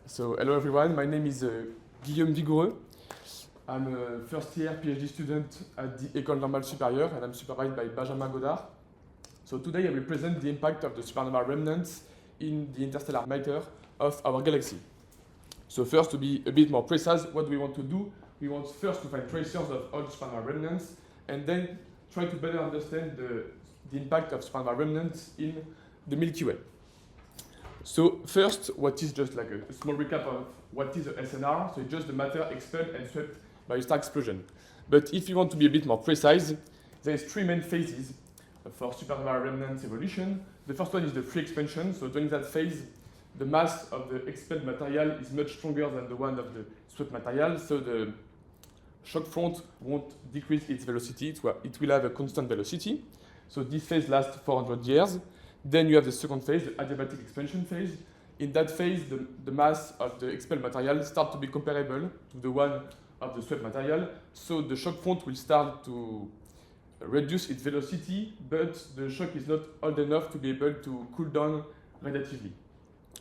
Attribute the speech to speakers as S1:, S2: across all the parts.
S1: So hello everyone, my name is Guillaume Vigoureux. I'm a first year PhD student at the École Normale Supérieure and I'm supervised by Benjamin Godard. So today I will present the impact of the supernova remnants in the interstellar matter of our galaxy. So first, to be a bit more precise, what we want to do, we want first to find tracers of all supernova remnants and then try to better understand the impact of supernova remnants in the Milky Way. So first, what is just like a small recap of what is a SNR? So it's just the matter expelled and swept by a star explosion. But if you want to be a bit more precise, there is three main phases for supernova remnants evolution. The first one is the free expansion. So during that phase, the mass of the expelled material is much stronger than the one of the swept material. So the shock front won't decrease its velocity. It will have a constant velocity. So this phase lasts 400 years. Then you have the second phase, the adiabatic expansion phase. In that phase, the mass of the expelled material starts to be comparable to the one of the swept material. So the shock front will start to reduce its velocity, but the shock is not old enough to be able to cool down relatively.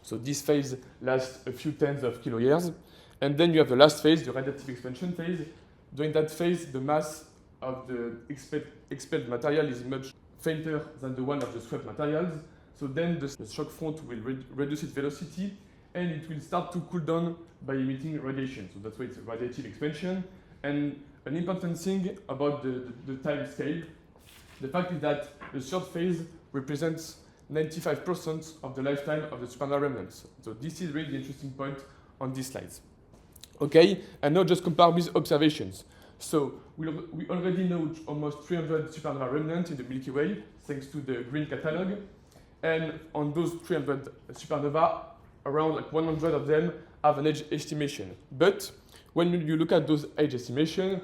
S1: So this phase lasts a few tens of kiloyears. And then you have the last phase, the radiative expansion phase. During that phase, the mass of the expelled material is much fainter than the one of the swept materials. So then the shock front will reduce its velocity and it will start to cool down by emitting radiation. So that's why it's a radiative expansion. And an important thing about the time scale, the fact is that the third phase represents 95% of the lifetime of the supernova remnants. So this is really the interesting point on these slides. Okay, and now just compare with observations. So we already know almost 300 supernova remnants in the Milky Way, thanks to the green catalog. And on those 300 supernova, around like 100 of them have an age estimation. But when you look at those age estimation,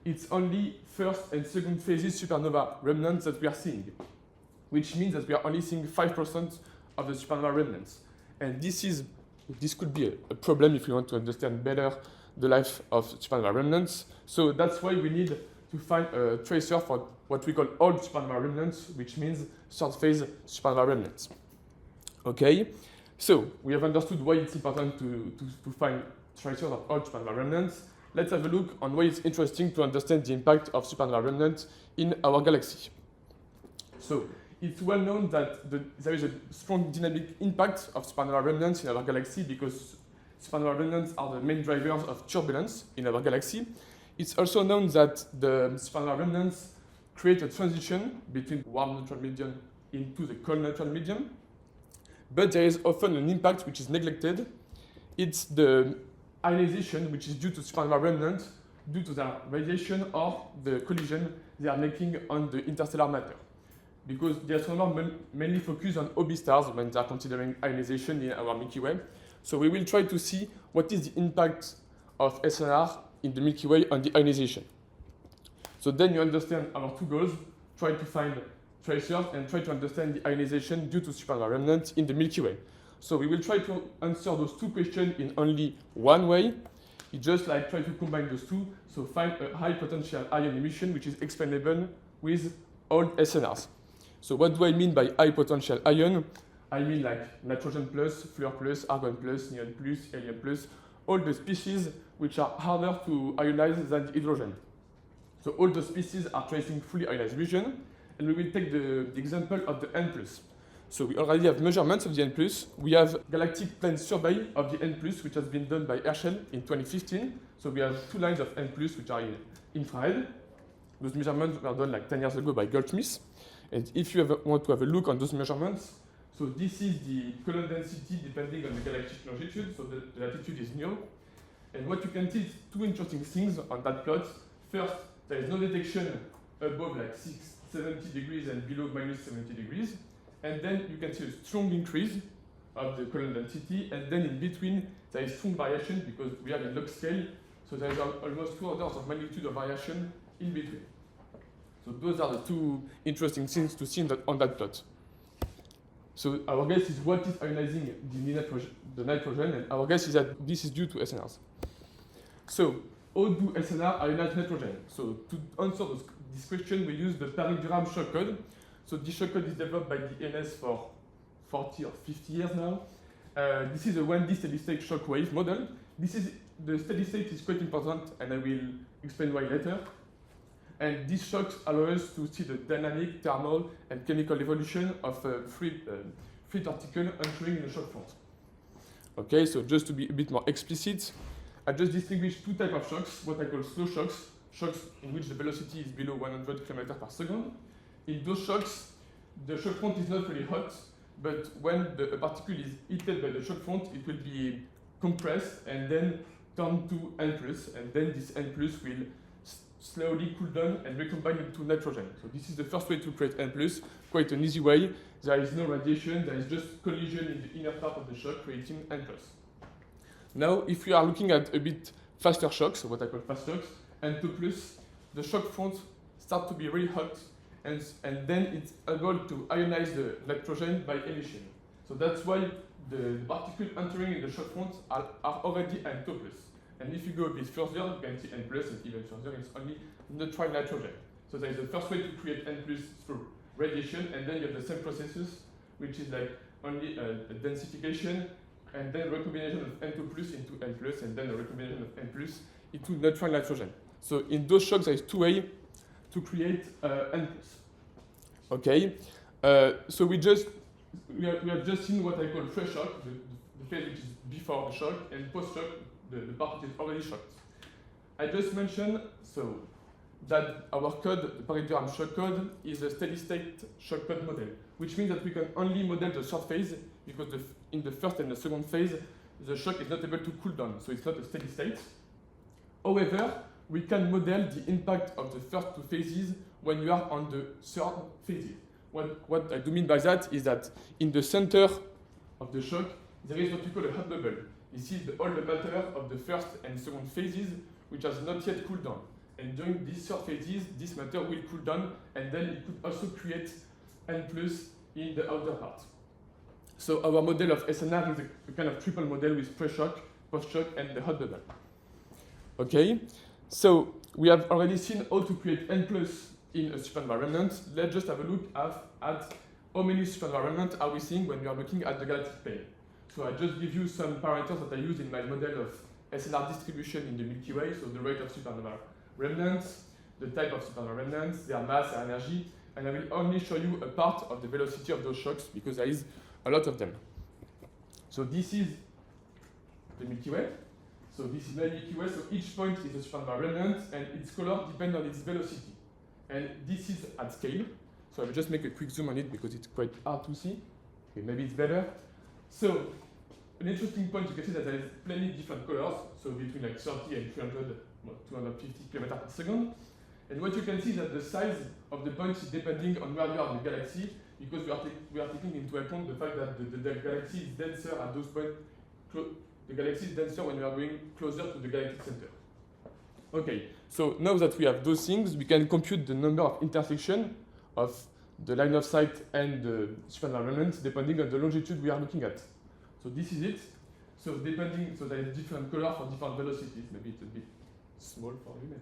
S1: it's only first and second phases supernova remnants that we are seeing, which means that we are only seeing 5% of the supernova remnants. And this could be a problem if we want to understand better the life of supernova remnants. So that's why we need to find a tracer for what we call old supernova remnants, which means third phase supernova remnants. Okay, so we have understood why it's important to find tracers of old supernova remnants. Let's have a look on why it's interesting to understand the impact of supernova remnants in our galaxy. So it's well known that there is a strong dynamic impact of supernova remnants in our galaxy because supernova remnants are the main drivers of turbulence in our galaxy. It's also known that the supernova remnants create a transition between warm neutral medium into the cold neutral medium. But there is often an impact which is neglected. It's the ionization which is due to supernova remnants due to their radiation or the collision they are making on the interstellar matter. Because the astronomers mainly focus on OB stars when they are considering ionization in our Milky Way. So we will try to see what is the impact of SNR in the Milky Way on the ionization. So then you understand our two goals, try to find tracers and try to understand the ionization due to supernova remnants in the Milky Way. So we will try to answer those two questions in only one way. It's just like try to combine those two, so find a high potential ion emission which is explainable with old SNRs. So what do I mean by high potential ion? I mean like nitrogen plus, fluor plus, argon plus, neon plus, helium plus, all the species which are harder to ionize than the hydrogen. So all the species are tracing fully ionized region, and we will take the example of the N+. So we already have measurements of the N+. We have galactic plane survey of the N+, which has been done by Herschel in 2015. So we have two lines of N+, which are in infrared. Those measurements were done like 10 years ago by Goldsmith. And if you want to have a look on those measurements, so this is the column density depending on the galactic longitude, so the latitude is null. And what you can see is two interesting things on that plot. First, there is no detection above like 70 degrees and below minus 70 degrees. And then you can see a strong increase of the column density. And then in between, there is strong variation because we have a log scale. So there is almost 2 orders of magnitude of variation in between. So those are the two interesting things to see on that plot. So our guess is what is ionizing the nitrogen, and our guess is that this is due to SNRs. So how do SNR ionize nitrogen? So to answer this question, we use the Parry-Durham shock code. So this shock code is developed by the NS for 40 or 50 years now. This is a 1D steady state shock wave model. The steady state is quite important, and I will explain why later. And these shocks allow us to see the dynamic, thermal, and chemical evolution of a free particle entering in the shock front. Okay, so just to be a bit more explicit, I just distinguish two types of shocks, what I call slow shocks, shocks in which the velocity is below 100 km per second. In those shocks, the shock front is not really hot, but when a particle is heated by the shock front, it will be compressed and then turned to N+, and then this N+ will slowly cool down and recombine into nitrogen. So this is the first way to create N+, quite an easy way. There is no radiation, there is just collision in the inner part of the shock, creating N+. Now, if we are looking at a bit faster shocks, what I call fast shocks, N2+, the shock front starts to be really hot, and then it's able to ionize the nitrogen by emission. So that's why the particles entering in the shock front are already N2+. And if you go a bit further, you can see N+, and even further, it's only neutral nitrogen. So there is the first way to create N+ through radiation, and then you have the same processes, which is like only a densification, and then recombination of N2+ into N+, and then a recombination of N+ into neutral nitrogen. So in those shocks, there is two ways to create N+. Okay, so we have just seen what I call pre-shock, the phase which is before the shock, and post-shock, the part which is already shocked. I just mentioned that our code, the paradigm shock code, is a steady-state shock code model, which means that we can only model the third phase because in the first and the second phase, the shock is not able to cool down, so it's not a steady state. However, we can model the impact of the first two phases when you are on the third phase. What I do mean by that is that in the center of the shock, there is what we call a hot bubble. This is all the matter of the first and second phases, which has not yet cooled down. And during these third phases, this matter will cool down, and then it could also create N+ in the outer part. So our model of SNR is a kind of triple model with pre-shock, post-shock, and the hot bubble. Okay, so we have already seen how to create N+ in a supernova remnant. Let's just have a look at how many supernova remnants are we seeing when we are looking at the galactic plane. So I just give you some parameters that I use in my model of SNR distribution in the Milky Way, so the rate of supernova remnants, the type of supernova remnants, their mass, their energy, and I will only show you a part of the velocity of those shocks because there is a lot of them. So this is the Milky Way. So this is my Milky Way, so each point is a supernova remnant, and its color depends on its velocity. And this is at scale. So I will just make a quick zoom on it because it's quite hard to see. Okay, maybe it's better. So an interesting point, you can see that there is plenty different colors, so between like 30 and 250 km per second. And what you can see is that the size of the points is depending on where you are in the galaxy, because we are taking into account the fact that the galaxy is denser at those points. The galaxy is denser when we are going closer to the galactic center. Okay, so now that we have those things, we can compute the number of intersections of the line of sight and the supernova remnants depending on the longitude we are looking at. So this is it. So there is different color for different velocities. Maybe it's a bit small for you.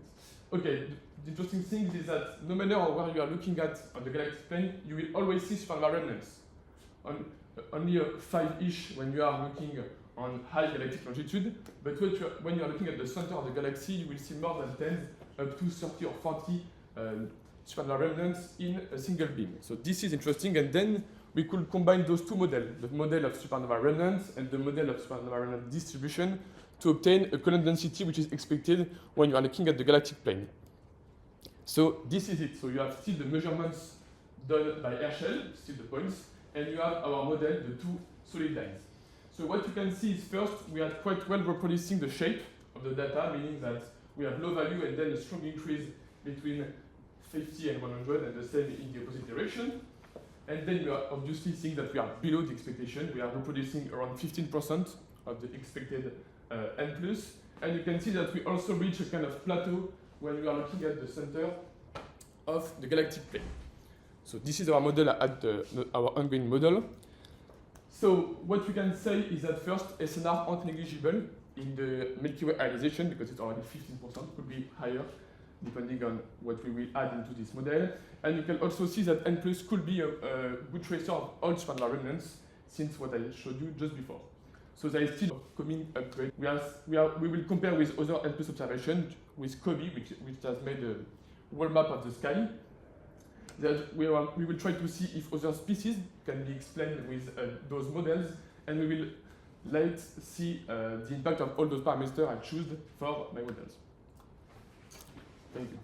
S1: Okay, the interesting thing is that no matter where you are looking at on the galactic plane, you will always see supernova remnants. Only 5-ish when you are looking on high galactic longitude, but when you are looking at the center of the galaxy, you will see more than 10, up to 30 or 40 supernova remnants in a single beam. So this is interesting, and then we could combine those two models, the model of supernova remnants and the model of supernova remnant distribution, to obtain a Coulomb density which is expected when you are looking at the galactic plane. So this is it. So you have still the measurements done by Herschel, still the points, and you have our model, the two solid lines. So what you can see is first, we are quite well reproducing the shape of the data, meaning that we have low value and then a strong increase between 50 and 100 and the same in the opposite direction. And then you are obviously seeing that we are below the expectation. We are reproducing around 15% of the expected N+. And you can see that we also reach a kind of plateau when we are looking at the center of the galactic plane. So this is our model our ongoing model. So what we can say is that first, SNR aren't negligible in the Milky Way ionization because it's already 15%, could be higher depending on what we will add into this model. And you can also see that N+ could be a good tracer of all supernova remnants since what I showed you just before. So there is still coming upgrade. We will compare with other N+ observations, with COBE, which has made a world map of the sky. That we will try to see if other species can be explained with those models, and we will let's see the impact of all those parameters I choose for my models. Thank you.